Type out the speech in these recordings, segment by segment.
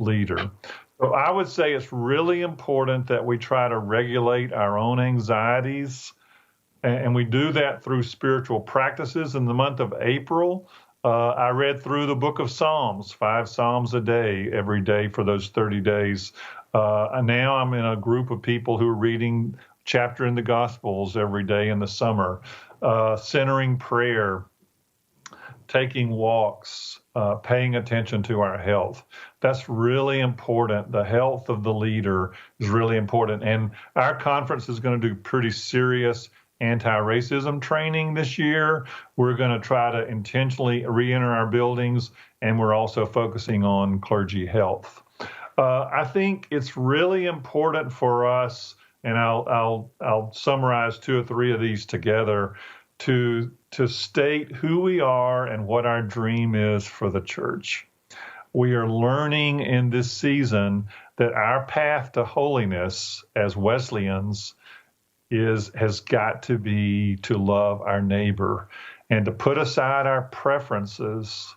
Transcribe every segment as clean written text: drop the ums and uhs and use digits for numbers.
leader. So I would say it's really important that we try to regulate our own anxieties, and we do that through spiritual practices. In the month of April, I read through the book of Psalms, 5 Psalms a day, every day for those 30 days. And now I'm in a group of people who are reading chapter in the Gospels every day in the summer, centering prayer, taking walks, paying attention to our health. That's really important. The health of the leader is really important. And our conference is going to do pretty serious anti-racism training this year. We're going to try to intentionally re-enter our buildings, and we're also focusing on clergy health. I think it's really important for us, and I'll summarize 2 or 3 of these together, to state who we are and what our dream is for the church. We are learning in this season that our path to holiness as Wesleyans has got to be to love our neighbor and to put aside our preferences.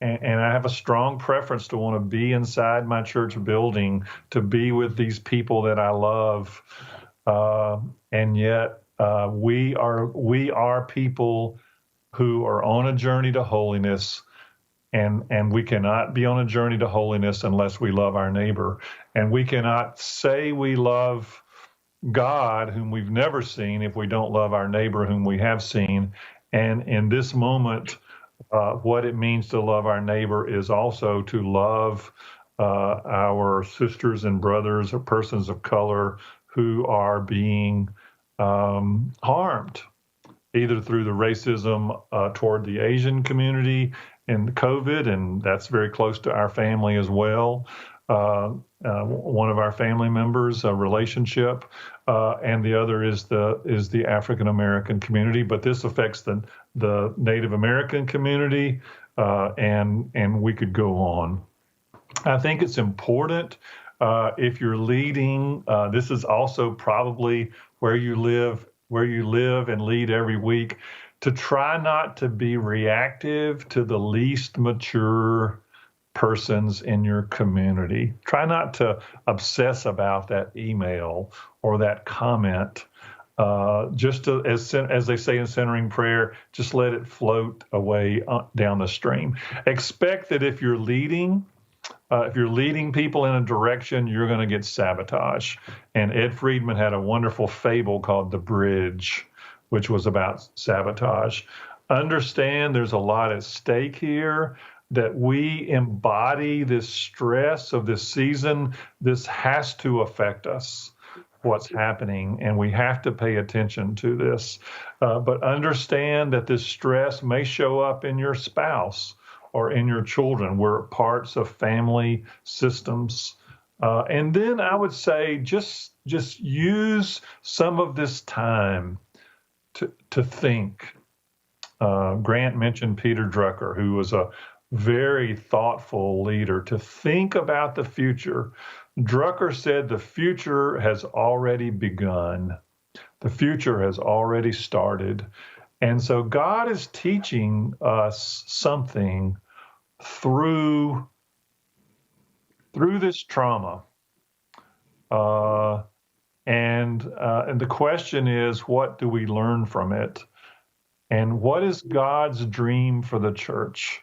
And I have a strong preference to want to be inside my church building, to be with these people that I love. And yet we are people who are on a journey to holiness, and we cannot be on a journey to holiness unless we love our neighbor. And we cannot say we love God, whom we've never seen, if we don't love our neighbor, whom we have seen. And in this moment, what it means to love our neighbor is also to love our sisters and brothers or persons of color who are being harmed, either through the racism toward the Asian community and COVID, and that's very close to our family as well. One of our family members, a relationship, and the other is the African American community. But this affects the Native American community, and we could go on. I think it's important if you're leading. This is also probably where you live and lead every week, to try not to be reactive to the least mature persons in your community. Try not to obsess about that email or that comment. Just to, as they say in centering prayer, just let it float away down the stream. Expect that if you're leading people in a direction, you're going to get sabotage. And Ed Friedman had a wonderful fable called The Bridge, which was about sabotage. Understand there's a lot at stake here, that we embody this stress of this season. This has to affect us, what's happening, and we have to pay attention to this. But understand that this stress may show up in your spouse or in your children. We're parts of family systems. And then I would say just use some of this time to think. Grant mentioned Peter Drucker, who was a very thoughtful leader, to think about the future. Drucker said the future has already begun. The future has already started. And so God is teaching us something through this trauma. And the question is, what do we learn from it? And what is God's dream for the church?